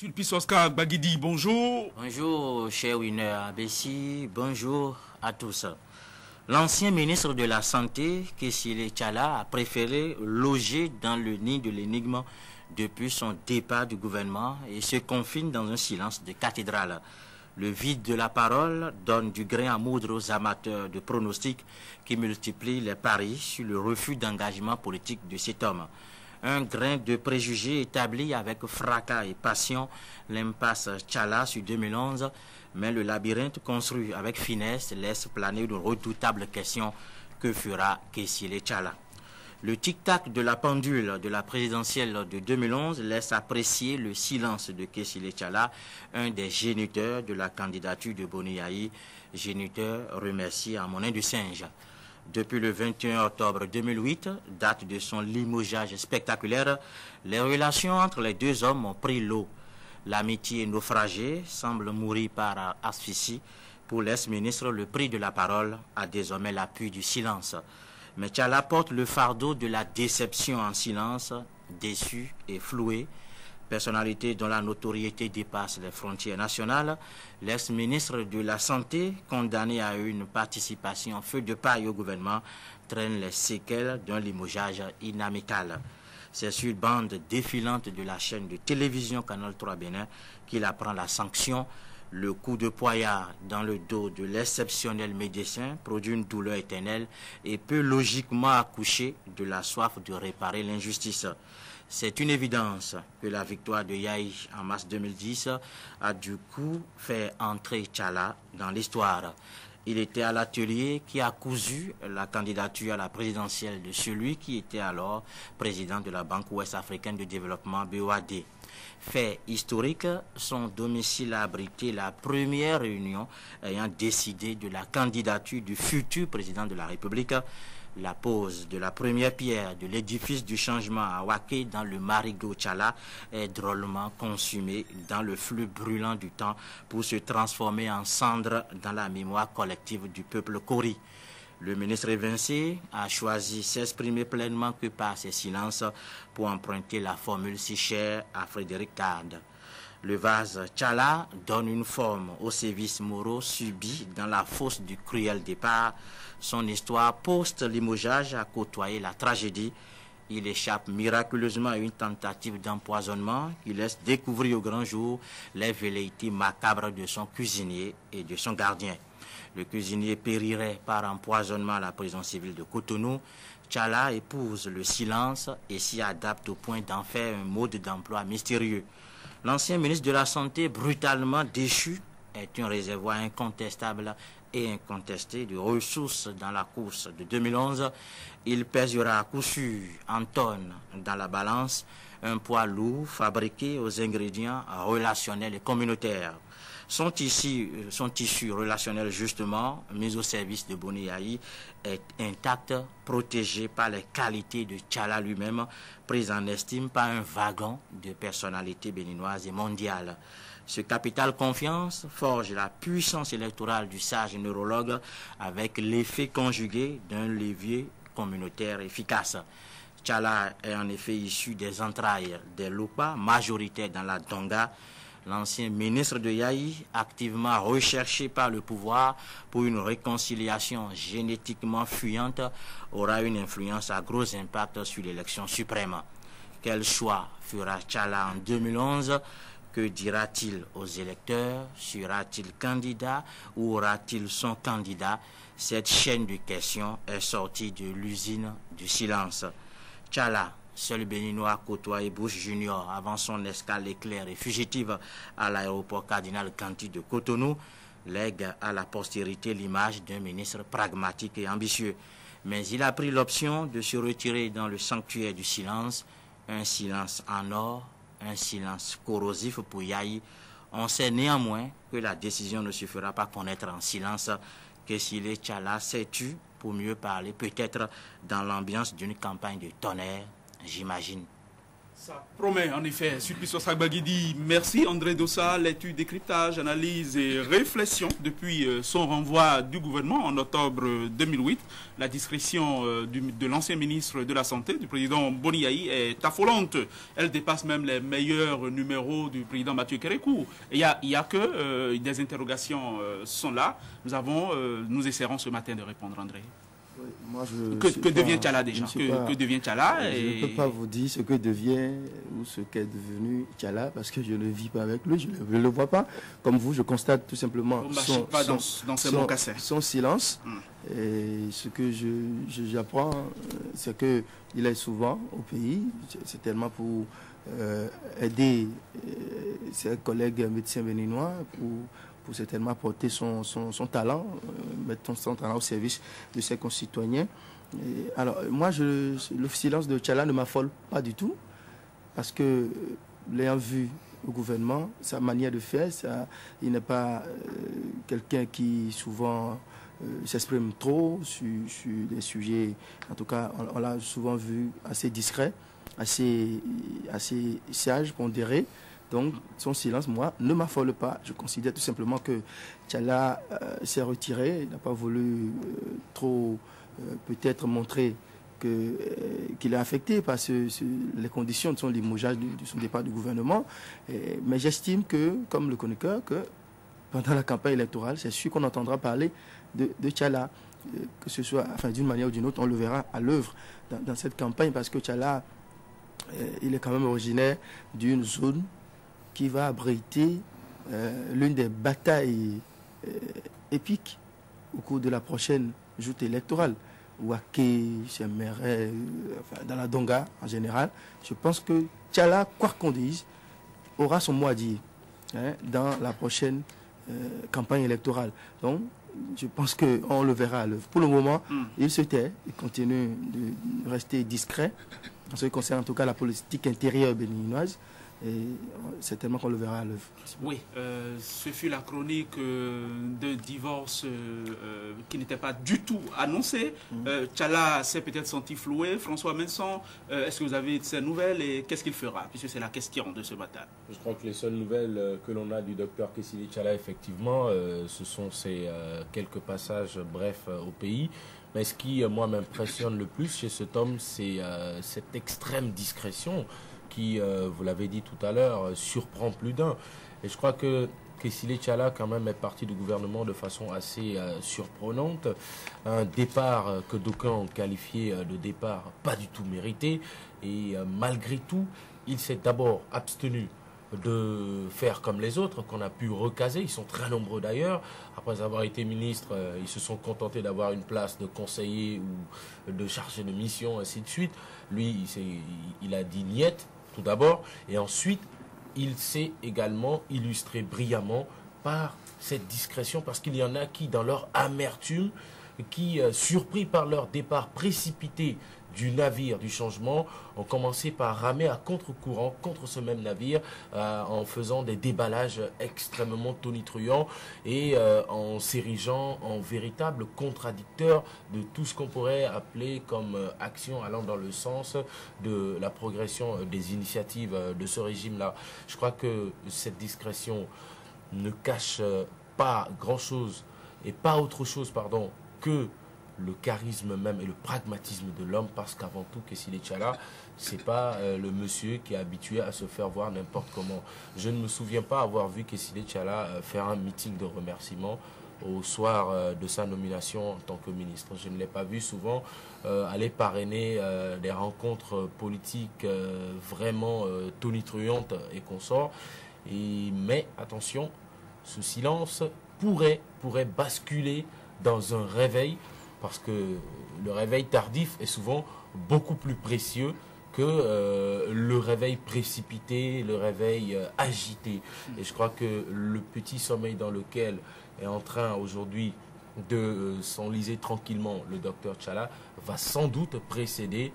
Sulpice Oscar Gbagidi, bonjour. Bonjour, cher Winner Abessi, bonjour à tous. L'ancien ministre de la Santé, Kessile Tchala, a préféré loger dans le nid de l'énigme depuis son départ du gouvernement et se confine dans un silence de cathédrale. Le vide de la parole donne du grain à moudre aux amateurs de pronostics qui multiplient les paris sur le refus d'engagement politique de cet homme. Un grain de préjugés établi avec fracas et passion l'impasse Tchala sur 2011, mais le labyrinthe construit avec finesse laisse planer une redoutable question: que fera Kessile Tchala? Le tic-tac de la pendule de la présidentielle de 2011 laisse apprécier le silence de Kessile Tchala, un des géniteurs de la candidature de Boni Yayi, géniteur remercié en monnaie du singe. Depuis le 21 octobre 2008, date de son limogeage spectaculaire, les relations entre les deux hommes ont pris l'eau. L'amitié naufragée semble mourir par asphyxie. Pour l'ex-ministre, le prix de la parole a désormais l'appui du silence. Mais Tchala porte le fardeau de la déception en silence, déçu et floué. Personnalité dont la notoriété dépasse les frontières nationales, l'ex-ministre de la Santé, condamné à une participation feu de paille au gouvernement, traîne les séquelles d'un limogeage inamical. C'est sur bande défilante de la chaîne de télévision Canal 3 Bénin qu'il apprend la sanction. Le coup de poignard dans le dos de l'exceptionnel médecin produit une douleur éternelle et peut logiquement accoucher de la soif de réparer l'injustice. C'est une évidence que la victoire de Yayi en mars 2010 a du coup fait entrer Tchala dans l'histoire. Il était à l'atelier qui a cousu la candidature à la présidentielle de celui qui était alors président de la Banque ouest-africaine de développement BOAD. Fait historique, son domicile a abrité la première réunion ayant décidé de la candidature du futur président de la République. La pose de la première pierre de l'édifice du changement à Waké dans le Marigot Tchala est drôlement consumée dans le flux brûlant du temps pour se transformer en cendre dans la mémoire collective du peuple Kori. Le ministre évincé a choisi s'exprimer pleinement que par ses silences pour emprunter la formule si chère à Frédéric Tard. Le vase Tchala donne une forme aux sévices moraux subis dans la fosse du cruel départ. Son histoire post-limogeage a côtoyé la tragédie. Il échappe miraculeusement à une tentative d'empoisonnement qui laisse découvrir au grand jour les velléités macabres de son cuisinier et de son gardien. Le cuisinier périrait par empoisonnement à la prison civile de Cotonou. Tchala épouse le silence et s'y adapte au point d'en faire un mode d'emploi mystérieux. L'ancien ministre de la Santé, brutalement déchu, est un réservoir incontestable et incontesté de ressources dans la course de 2011. Il pèsera à coup sûr en tonnes dans la balance, un poids lourd fabriqué aux ingrédients relationnels et communautaires. Son tissu relationnel justement, mis au service de Boni Yayi, est intact, protégé par les qualités de Tchala lui-même, pris en estime par un wagon de personnalités béninoises et mondiales. Ce capital confiance forge la puissance électorale du sage neurologue avec l'effet conjugué d'un levier communautaire efficace. Tchala est en effet issu des entrailles des Lupa, majoritaires dans la Donga. L'ancien ministre de Yayi, activement recherché par le pouvoir pour une réconciliation génétiquement fuyante, aura une influence à gros impact sur l'élection suprême. Quel choix fera Tchala en 2011? Que dira-t-il aux électeurs? Sera-t-il candidat ou aura-t-il son candidat? Cette chaîne de questions est sortie de l'usine du silence. Tchala, seul Béninois côtoyé Bush Junior avant son escale éclair et fugitive à l'aéroport Cardinal Kanti de Cotonou, lègue à la postérité l'image d'un ministre pragmatique et ambitieux. Mais il a pris l'option de se retirer dans le sanctuaire du silence, un silence en or, un silence corrosif pour Yayi. On sait néanmoins que la décision ne se fera pas connaître en silence, que Kessile Tchala s'est tu pour mieux parler, peut-être dans l'ambiance d'une campagne de tonnerre, j'imagine. Ça promet en effet. Sulpice Sagbagidi, merci André Dossa. L'étude, décryptage, analyse et réflexion depuis son renvoi du gouvernement en octobre 2008. La discrétion de l'ancien ministre de la Santé, du président Boniaï, est affolante. Elle dépasse même les meilleurs numéros du président Mathieu Kérékou. Il y a que des interrogations sont là. Nous essaierons ce matin de répondre, André. Oui, moi que devient Tchala déjà? Que devient Tchala? Je ne peux pas vous dire ce que devient ou ce qu'est devenu Tchala parce que je ne vis pas avec lui, je ne le vois pas. Comme vous, je constate tout simplement son silence. Et ce que j'apprends, c'est qu'il est souvent au pays. C'est tellement pour aider ses collègues médecins béninois, pour certainement porter son talent, mettre son talent au service de ses concitoyens. Et alors, moi, le silence de Tchala ne m'affole pas du tout, parce que, l'ayant vu au gouvernement, sa manière de faire, il n'est pas quelqu'un qui souvent s'exprime trop sur des sujets, en tout cas, on l'a souvent vu assez discret, assez sage, pondéré. Donc, son silence, moi, ne m'affole pas. Je considère tout simplement que Tchala s'est retiré. Il n'a pas voulu trop, peut-être, montrer qu'il est affecté par les conditions de son limogeage, de son départ du gouvernement. Mais j'estime que, comme le chroniqueur, que pendant la campagne électorale, c'est sûr qu'on entendra parler de Tchala. Que ce soit, enfin, d'une manière ou d'une autre, on le verra à l'œuvre dans cette campagne, parce que Tchala, il est quand même originaire d'une zone qui va abriter l'une des batailles épiques au cours de la prochaine joute électorale. Ouaké, Chemere, dans la Donga en général. Je pense que Tchala, quoi qu'on dise, aura son mot à dire dans la prochaine campagne électorale. Donc, je pense qu'on le verra à l'œuvre. Pour le moment, il se tait, il continue de rester discret en ce qui concerne en tout cas la politique intérieure béninoise. Et certainement qu'on le verra à l'œuvre. Oui, ce fut la chronique de divorce qui n'était pas du tout annoncée. Tchala s'est peut-être senti floué. François Menson, est-ce que vous avez de ces nouvelles et qu'est-ce qu'il fera? Puisque c'est la question de ce matin. Je crois que les seules nouvelles que l'on a du docteur Kessili Tchala, effectivement, ce sont ces quelques passages brefs au pays. Mais ce qui, moi, m'impressionne le plus chez cet homme, c'est cette extrême discrétion qui, vous l'avez dit tout à l'heure, surprend plus d'un. Et je crois que Kessili Tchala, quand même, est parti du gouvernement de façon assez surprenante. Un départ que d'aucuns ont qualifié de départ pas du tout mérité. Et malgré tout, il s'est d'abord abstenu de faire comme les autres qu'on a pu recaser. Ils sont très nombreux d'ailleurs. Après avoir été ministre, ils se sont contentés d'avoir une place de conseiller ou de chargé de mission, ainsi de suite. Lui, il a dit niet, tout d'abord, et ensuite, il s'est également illustré brillamment par cette discrétion, parce qu'il y en a qui, dans leur amertume, qui, surpris par leur départ précipité du navire du changement, ont commencé par ramer à contre-courant contre ce même navire en faisant des déballages extrêmement tonitruants et en s'érigeant en véritable contradicteur de tout ce qu'on pourrait appeler comme action allant dans le sens de la progression des initiatives de ce régime-là. Je crois que cette discrétion ne cache pas grand-chose et pas autre chose, pardon, que le charisme même et le pragmatisme de l'homme, parce qu'avant tout, Kessili Tchala, c'est pas le monsieur qui est habitué à se faire voir n'importe comment. Je ne me souviens pas avoir vu Kessili Tchala faire un meeting de remerciement au soir de sa nomination en tant que ministre. Je ne l'ai pas vu souvent aller parrainer des rencontres politiques vraiment tonitruantes et consorts. Mais attention, ce silence pourrait basculer dans un réveil, parce que le réveil tardif est souvent beaucoup plus précieux que le réveil précipité, le réveil agité. Et je crois que le petit sommeil dans lequel est en train aujourd'hui de s'enliser tranquillement le docteur Tchala va sans doute précéder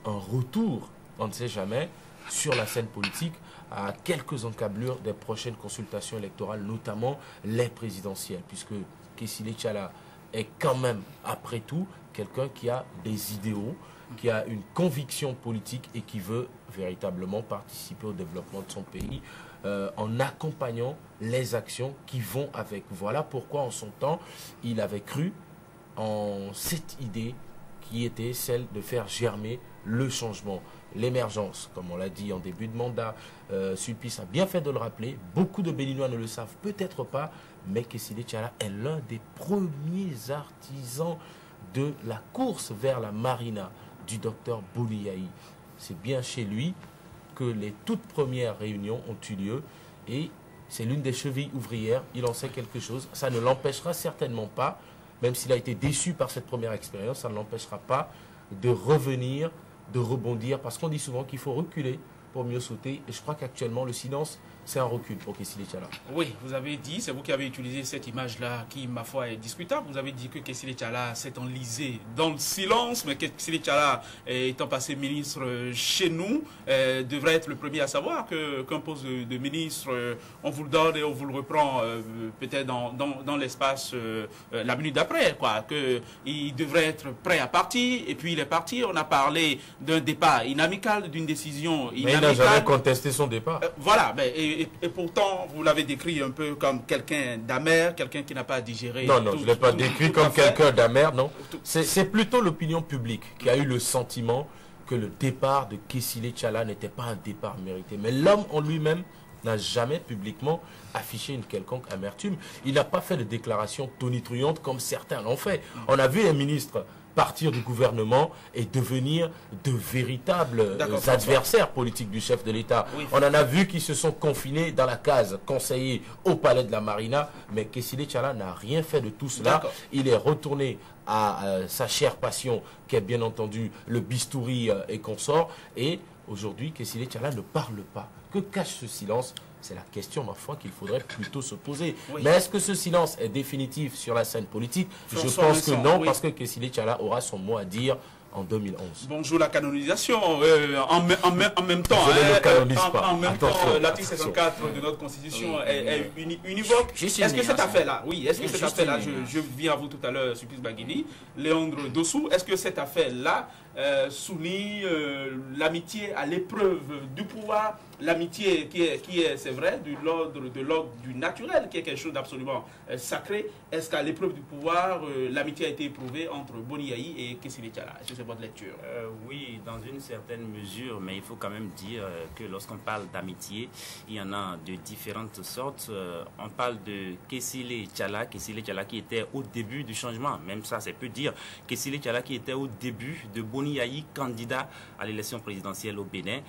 un retour, on ne sait jamais, sur la scène politique à quelques encablures des prochaines consultations électorales, notamment les présidentielles, puisque Kessili Tchala est quand même, après tout, quelqu'un qui a des idéaux, qui a une conviction politique et qui veut véritablement participer au développement de son pays en accompagnant les actions qui vont avec. Voilà pourquoi en son temps, il avait cru en cette idée qui était celle de faire germer le changement, l'émergence, comme on l'a dit en début de mandat. Sulpice a bien fait de le rappeler, beaucoup de Béninois ne le savent peut-être pas, mais Kesile Tchala est l'un des premiers artisans de la course vers la marina du docteur Boni Yayi. C'est bien chez lui que les toutes premières réunions ont eu lieu et c'est l'une des chevilles ouvrières. Il en sait quelque chose. Ça ne l'empêchera certainement pas, même s'il a été déçu par cette première expérience, ça ne l'empêchera pas de revenir, de rebondir, parce qu'on dit souvent qu'il faut reculer pour mieux sauter. Et je crois qu'actuellement, le silence, c'est un recul pour Kesile Tchala. Oui, vous avez dit, c'est vous qui avez utilisé cette image-là qui, ma foi, est discutable. Vous avez dit que Kesile Tchala s'est enlisé dans le silence, mais Kesile Tchala, étant passé ministre chez nous, devrait être le premier à savoir qu'un poste de ministre, on vous le donne et on vous le reprend peut-être dans l'espace la minute d'après, quoi. Qu'il devrait être prêt à partir, et puis il est parti. On a parlé d'un départ inamical, d'une décision inamicale. Mais il n'a jamais contesté son départ. Voilà, et pourtant, vous l'avez décrit un peu comme quelqu'un d'amer, quelqu'un qui n'a pas digéré. Non, je ne l'ai pas décrit comme quelqu'un d'amer, non. C'est plutôt l'opinion publique qui a eu le sentiment que le départ de Kesile Tchala n'était pas un départ mérité. Mais l'homme en lui-même n'a jamais publiquement affiché une quelconque amertume. Il n'a pas fait de déclaration tonitruante comme certains l'ont fait. On a vu les ministres partir du gouvernement et devenir de véritables adversaires politiques du chef de l'État. Oui. On en a vu qui se sont confinés dans la case conseiller au palais de la Marina, mais Kesile Tchala n'a rien fait de tout cela. Il est retourné à sa chère passion, qui est bien entendu le bistouri et consort, et aujourd'hui Kesile Tchala ne parle pas. Que cache ce silence? C'est la question, ma foi, qu'il faudrait plutôt se poser. Oui. Mais est-ce que ce silence est définitif sur la scène politique? Je pense que non, parce que Kesile Tchala aura son mot à dire en 2011. Bonjour la canonisation. En même temps, l'article 64 de notre Constitution est univoque. Est-ce que cette affaire-là, je viens à vous tout à l'heure, Sulpice Baguini, Léandre Dossou, est-ce que cette affaire-là souligne l'amitié à l'épreuve du pouvoir, l'amitié qui est, c'est vrai, de l'ordre du naturel, qui est quelque chose d'absolument sacré? Est-ce qu'à l'épreuve du pouvoir, l'amitié a été éprouvée entre Boni Yayi et Kesile Tchala? Est-ce que c'est votre lecture? Oui, dans une certaine mesure, mais il faut quand même dire que lorsqu'on parle d'amitié, il y en a de différentes sortes. On parle de Kesile Tchala qui était au début du changement, même ça c'est peu dire. Kesile Tchala qui était au début de Boni Yayi, candidat à l'élection présidentielle au Bénin.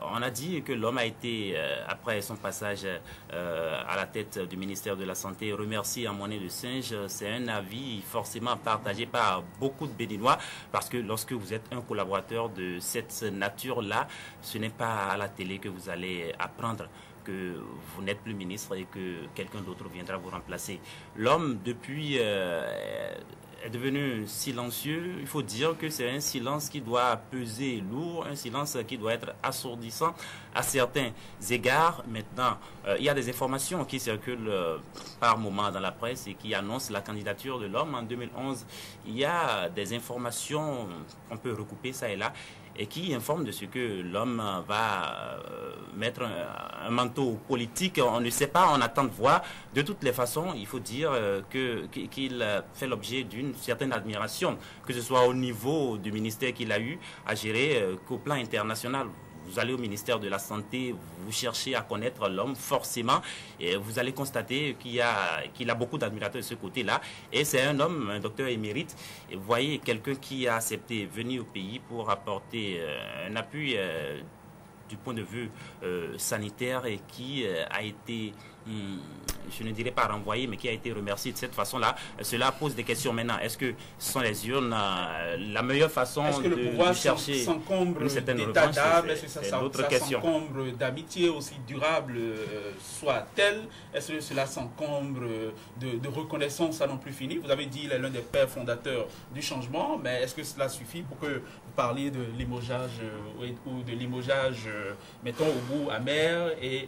On a dit que l'homme a été, après son passage à la tête du ministère de la Santé, remercié en monnaie de singe. C'est un avis forcément partagé par beaucoup de Béninois, parce que lorsque vous êtes un collaborateur de cette nature-là, ce n'est pas à la télé que vous allez apprendre que vous n'êtes plus ministre et que quelqu'un d'autre viendra vous remplacer. L'homme, depuis... est devenu silencieux. Il faut dire que c'est un silence qui doit peser lourd, un silence qui doit être assourdissant à certains égards. Maintenant, il y a des informations qui circulent par moment dans la presse et qui annoncent la candidature de l'homme en 2011. Il y a des informations, on peut recouper ça et là, et qui informe de ce que l'homme va mettre un manteau politique. On ne sait pas, on attend de voir. De toutes les façons, il faut dire qu'il fait l'objet d'une certaine admiration, que ce soit au niveau du ministère qu'il a eu à gérer qu'au plan international. Vous allez au ministère de la Santé, vous cherchez à connaître l'homme, forcément, et vous allez constater qu'il a beaucoup d'admirateurs de ce côté-là. Et c'est un homme, un docteur émérite. Et vous voyez, quelqu'un qui a accepté venir au pays pour apporter un appui du point de vue sanitaire et qui a été... je ne dirais pas renvoyé, mais qui a été remercié de cette façon-là. Cela pose des questions maintenant. Est-ce que ce sont les urnes la meilleure façon de chercher une certaine revanche? Est-ce que ça s'encombre d'amitié aussi durable soit-elle? Est-ce que cela s'encombre de reconnaissance à non plus fini? Vous avez dit qu'il est l'un des pères fondateurs du changement, mais est-ce que cela suffit pour que vous parliez de limogeage ou de limogeage, mettons, au goût amer et